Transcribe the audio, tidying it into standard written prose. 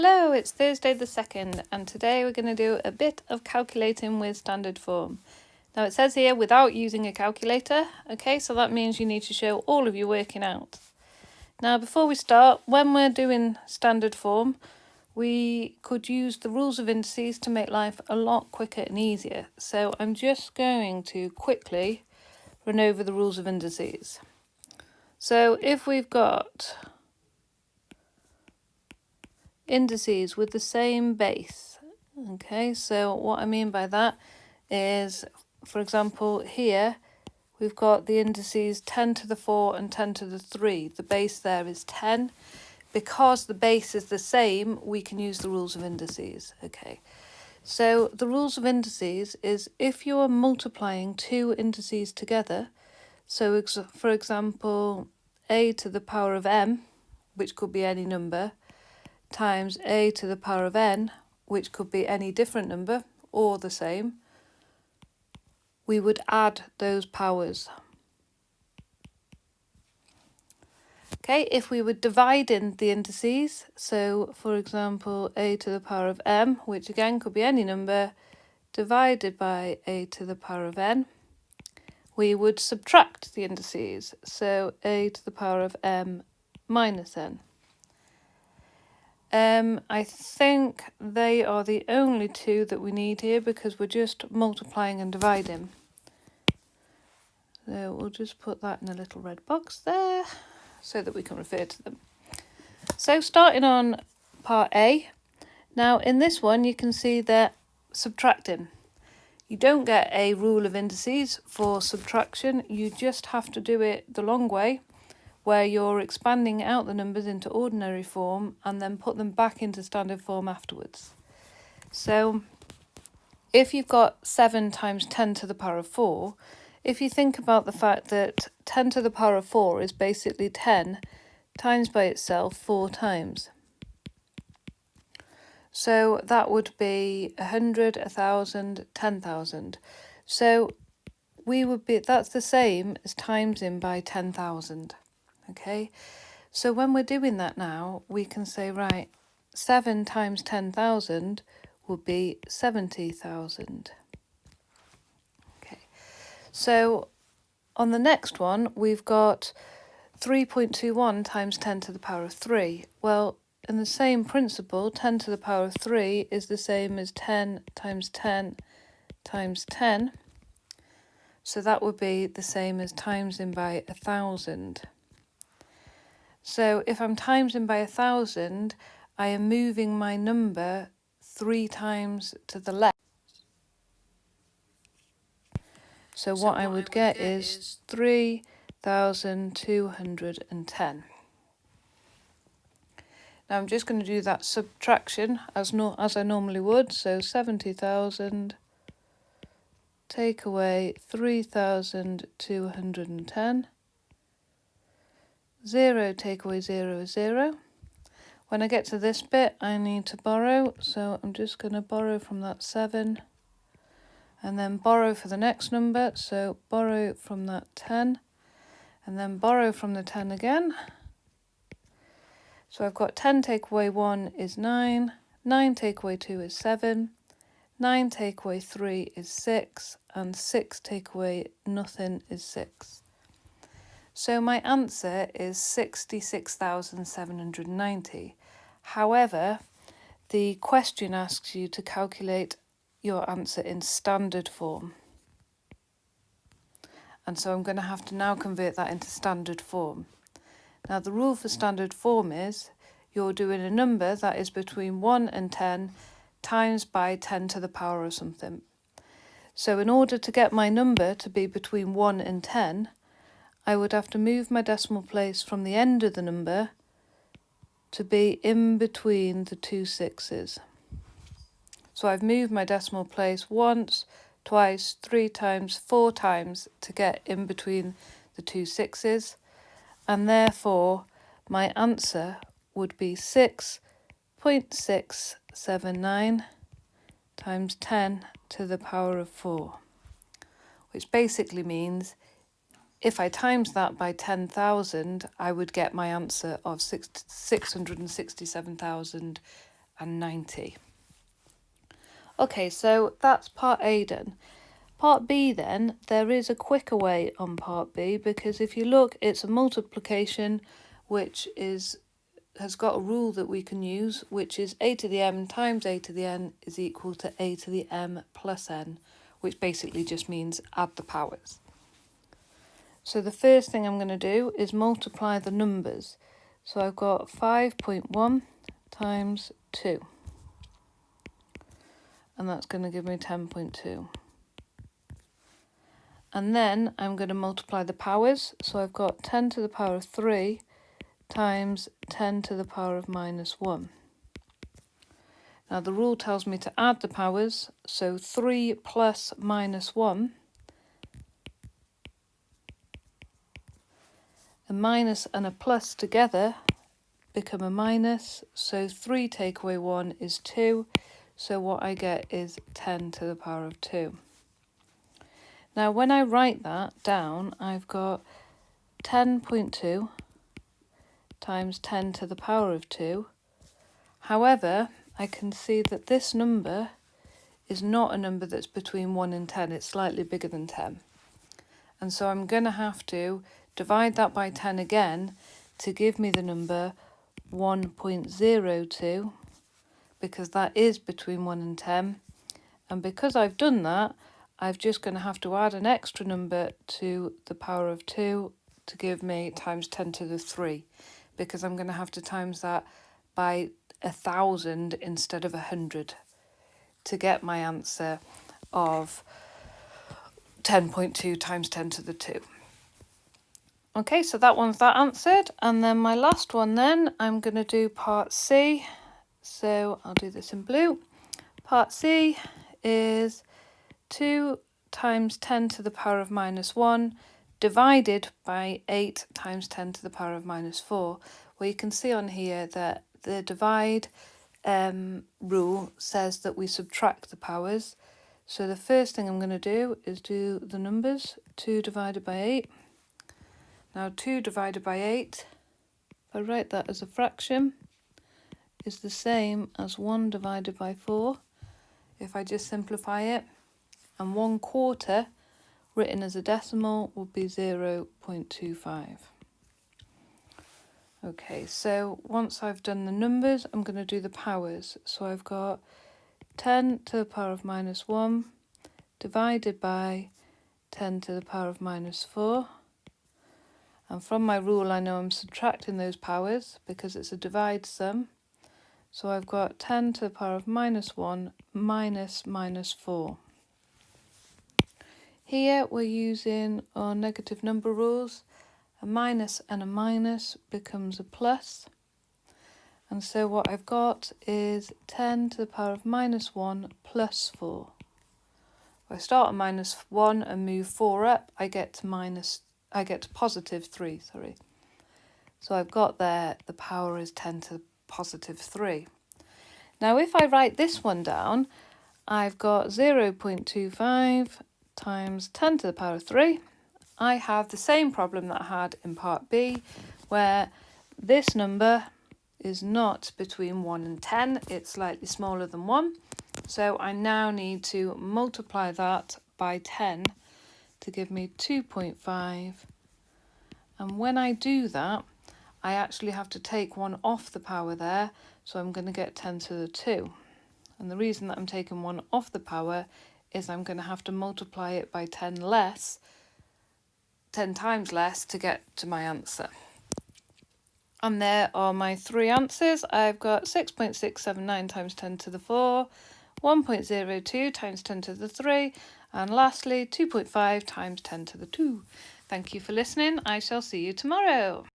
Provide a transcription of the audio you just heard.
Hello, it's Thursday the 2nd, and today we're going to do a bit of calculating with standard form. Now it says here without using a calculator, okay, so that means you need to show all of your working out. Now before we start, when we're doing standard form, we could use the rules of indices to make life a lot quicker and easier. So I'm just going to quickly run over the rules of indices. So if we've got indices with the same base. Okay, so what I mean by that is, for example, here we've got the indices 10 to the 4 and 10 to the 3. The base there is 10. Because the base is the same, we can use the rules of indices. Okay, so the rules of indices is if you are multiplying two indices together, so for example, a to the power of m, which could be any number, times a to the power of n, which could be any different number or the same, we would add those powers. Okay, if we were dividing the indices, so for example a to the power of m, which again could be any number, divided by a to the power of n, we would subtract the indices, so a to the power of m minus n. I think they are the only two that we need here because we're just multiplying and dividing. So we'll just put that in a little red box there so that we can refer to them. So starting on part A, now in this one you can see that subtracting. You don't get a rule of indices for subtraction, you just have to do it the long way, where you're expanding out the numbers into ordinary form and then put them back into standard form afterwards. So if you've got 7 times 10 to the power of 4, if you think about the fact that 10 to the power of 4 is basically 10 times by itself 4 times. So that would be 100, 1,000, 10,000. So that's the same as timesing by 10,000. Okay, so when we're doing that now, we can say, right, 7 times 10,000 would be 70,000. Okay, so on the next one, we've got 3.21 times 10 to the power of 3. Well, in the same principle, 10 to the power of 3 is the same as 10 times 10 times 10. So that would be the same as timesing by 1,000. So if I'm timesing by 1,000, I am moving my number 3 times to the left. So what I would get is 3,210. Now I'm just going to do that subtraction as I normally would. So 70,000 take away 3,210. 0 take away 0 is 0. When I get to this bit, I need to borrow, so I'm just going to borrow from that 7 and then borrow for the next number, so borrow from that 10 and then borrow from the 10 again. So I've got 10 take away 1 is 9, 9 take away 2 is 7, 9 take away 3 is 6, and 6 take away nothing is 6. So my answer is 66,790. However, the question asks you to calculate your answer in standard form. And so I'm going to have to now convert that into standard form. Now the rule for standard form is you're doing a number that is between 1 and 10 times by 10 to the power of something. So in order to get my number to be between 1 and 10, I would have to move my decimal place from the end of the number to be in between the two sixes. So I've moved my decimal place once, twice, 3 times, 4 times to get in between the two sixes, and therefore my answer would be 6.679 times 10 to the power of 4, which basically means if I times that by 10,000, I would get my answer of 667,000 190. Okay, so that's part A done. Part B then, there is a quicker way on part B, because if you look, it's a multiplication which has got a rule that we can use, which is a to the m times a to the n is equal to a to the m plus n, which basically just means add the powers. So the first thing I'm going to do is multiply the numbers. So I've got 5.1 times 2, and that's going to give me 10.2. And then I'm going to multiply the powers. So I've got 10 to the power of 3 times 10 to the power of minus 1. Now the rule tells me to add the powers, so 3 plus minus 1, a minus and a plus together become a minus, so 3 take away 1 is 2, so what I get is 10 to the power of 2. Now when I write that down, I've got 10.2 times 10 to the power of 2. However, I can see that this number is not a number that's between 1 and 10, it's slightly bigger than 10. And so I'm going to have to divide that by 10 again to give me the number 1.02, because that is between 1 and 10. And because I've done that, I'm just going to have to add an extra number to the power of 2 to give me times 10 to the 3, because I'm going to have to times that by 1,000 instead of 100 to get my answer of 10.2 times 10 to the 2. Okay, so that one's that answered. And then my last one then, I'm going to do part C. So I'll do this in blue. Part C is 2 times 10 to the power of minus 1 divided by 8 times 10 to the power of minus 4. Well, you can see on here that the divide rule says that we subtract the powers. So the first thing I'm going to do is do the numbers. 2 divided by 8. Now 2 divided by 8, if I write that as a fraction, is the same as 1 divided by 4, if I just simplify it. And 1/4 written as a decimal would be 0.25. Okay, so once I've done the numbers, I'm going to do the powers. So I've got 10 to the power of minus 1 divided by 10 to the power of minus 4. And from my rule, I know I'm subtracting those powers because it's a divide sum. So I've got 10 to the power of minus 1 minus minus 4. Here we're using our negative number rules. A minus and a minus becomes a plus. And so what I've got is 10 to the power of minus 1 plus 4. If I start at minus 1 and move 4 up, I get to positive 3, sorry. So I've got there, the power is 10 to the positive 3. Now if I write this one down, I've got 0.25 times 10 to the power of 3. I have the same problem that I had in part B, where this number is not between 1 and 10, it's slightly smaller than 1. So I now need to multiply that by 10 to give me 2.5. And when I do that, I actually have to take 1 off the power there, so I'm going to get 10 to the 2. And the reason that I'm taking 1 off the power is I'm going to have to multiply it by 10 times less to get to my answer. And there are my 3 answers. I've got 6.679 times 10 to the 4, 1.02 times 10 to the 3, and lastly 2.5 times 10 to the 2. Thank you for listening. I shall see you tomorrow.